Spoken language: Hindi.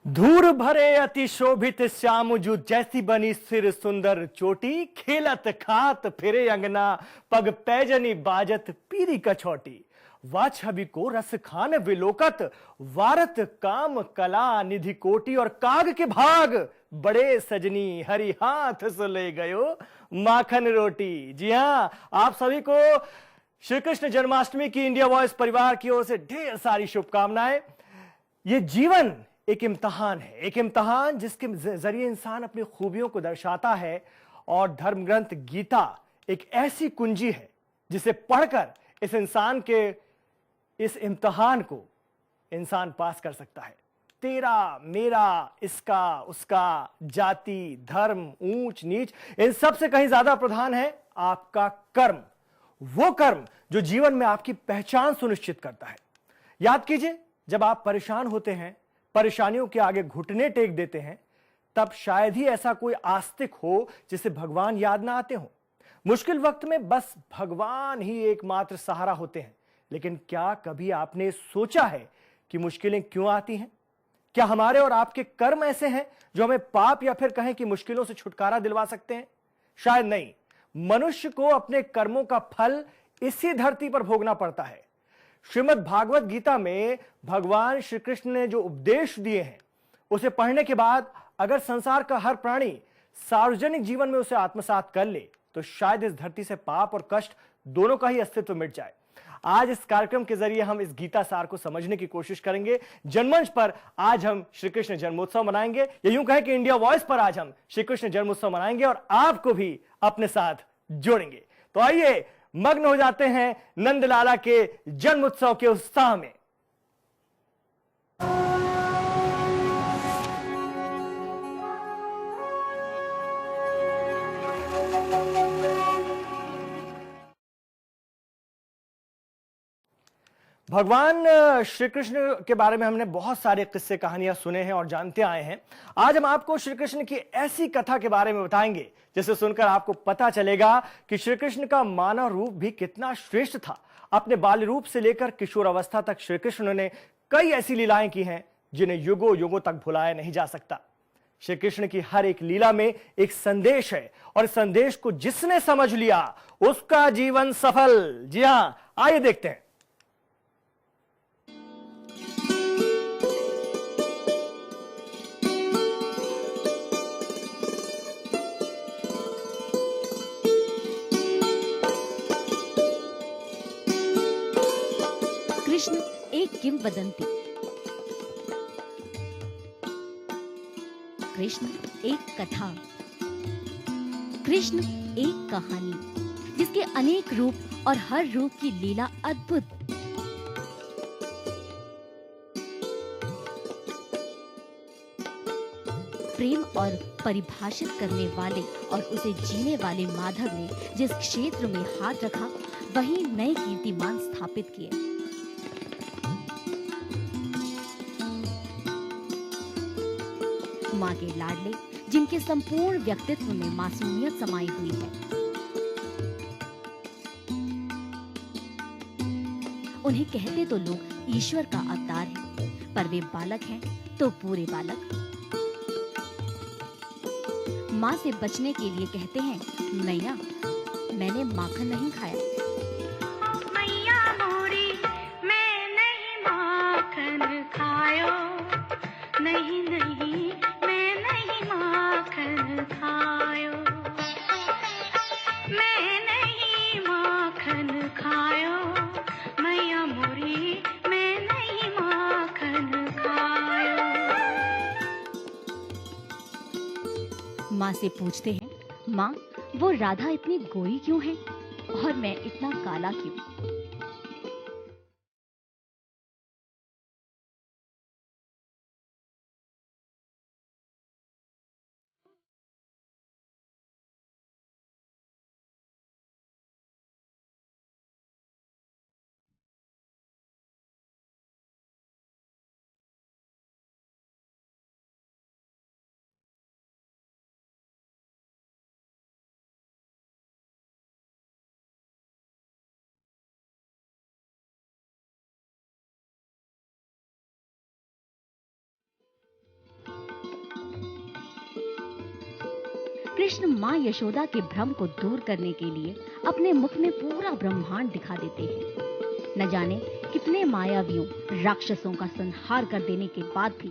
धूर भरे अति शोभित श्यामजू जैसी बनी सिर सुंदर चोटी खेलत खात फिरे अंगना पग पैजनी बाजत पीरी कछौटी वा छवि को रस खान विलोकत वारत काम कला निधि कोटि और काग के भाग बड़े सजनी हरि हाथ से ले गयो माखन रोटी। जी हां, आप सभी को श्री कृष्ण जन्माष्टमी की इंडिया वॉइस परिवार की ओर से ढेर सारी शुभकामनाएं। ये जीवन एक इम्तहान है, एक इम्तहान जिसके जरिए इंसान अपनी खूबियों को दर्शाता है और धर्म ग्रंथ गीता एक ऐसी कुंजी है जिसे पढ़कर इस इंसान के इस इम्तहान को इंसान पास कर सकता है। तेरा मेरा इसका उसका, जाति धर्म ऊंच नीच इन सब से कहीं ज्यादा प्रधान है आपका कर्म, वो कर्म जो जीवन में आपकी पहचान सुनिश्चित करता है। याद कीजिए, जब आप परेशान होते हैं, परेशानियों के आगे घुटने टेक देते हैं, तब शायद ही ऐसा कोई आस्तिक हो जिसे भगवान याद ना आते हो। मुश्किल वक्त में बस भगवान ही एकमात्र सहारा होते हैं। लेकिन क्या कभी आपने सोचा है कि मुश्किलें क्यों आती हैं? क्या हमारे और आपके कर्म ऐसे हैं जो हमें पाप या फिर कहें कि मुश्किलों से छुटकारा दिलवा सकते हैं? शायद नहीं। मनुष्य को अपने कर्मों का फल इसी धरती पर भोगना पड़ता है। श्रीमद् भागवत गीता में भगवान श्री कृष्ण ने जो उपदेश दिए हैं, उसे पढ़ने के बाद अगर संसार का हर प्राणी सार्वजनिक जीवन में उसे आत्मसात कर ले तो शायद इस धरती से पाप और कष्ट दोनों का ही अस्तित्व मिट जाए। आज इस कार्यक्रम के जरिए हम इस गीता सार को समझने की कोशिश करेंगे। जनमंच पर आज हम श्री कृष्ण जन्मोत्सव मनाएंगे, या यूं कहें कि इंडिया वॉइस पर आज हम श्री कृष्ण जन्मोत्सव मनाएंगे और आपको भी अपने साथ जोड़ेंगे। तो आइए मग्न हो जाते हैं नंदलाला के जन्मोत्सव के उत्साह में। भगवान श्री कृष्ण के बारे में हमने बहुत सारे किस्से कहानियां सुने हैं और जानते आए हैं। आज हम आपको श्री कृष्ण की ऐसी कथा के बारे में बताएंगे जिसे सुनकर आपको पता चलेगा कि श्री कृष्ण का मानव रूप भी कितना श्रेष्ठ था। अपने बाल्य रूप से लेकर किशोर अवस्था तक श्री कृष्ण ने कई ऐसी लीलाएं की हैं जिन्हें युगों युगों तक भुलाया नहीं जा सकता। श्री कृष्ण की हर एक लीला में एक संदेश है और इस संदेश को जिसने समझ लिया उसका जीवन सफल। जी हां, आइए देखते हैं। कृष्ण एक किंवदंती। कृष्ण एक कथा। कृष्ण एक कहानी जिसके अनेक रूप और हर रूप की लीला अद्भुत। प्रेम और परिभाषित करने वाले और उसे जीने वाले माधव ने जिस क्षेत्र में हाथ रखा वहीं नए कीर्तिमान स्थापित किए। माँ के लाडले जिनके संपूर्ण व्यक्तित्व में मासूमियत समाई हुई है। उन्हें कहते तो लोग ईश्वर का अवतार है, पर वे बालक हैं तो पूरे बालक। माँ से बचने के लिए कहते हैं, मैया मैंने माखन नहीं खाया। मैया मोरी मैं नहीं माखन खायो, नहीं नहीं मैं नहीं माखन खायो, मैं नहीं माखन खायो, मैया मोरी मैं नहीं माखन खायो। माँ से पूछते हैं, माँ वो राधा इतनी गोरी क्यों है और मैं इतना काला क्यों? कृष्ण माँ यशोदा के भ्रम को दूर करने के लिए अपने मुख में पूरा ब्रह्मांड दिखा देते हैं। न जाने कितने मायावियों राक्षसों का संहार कर देने के बाद भी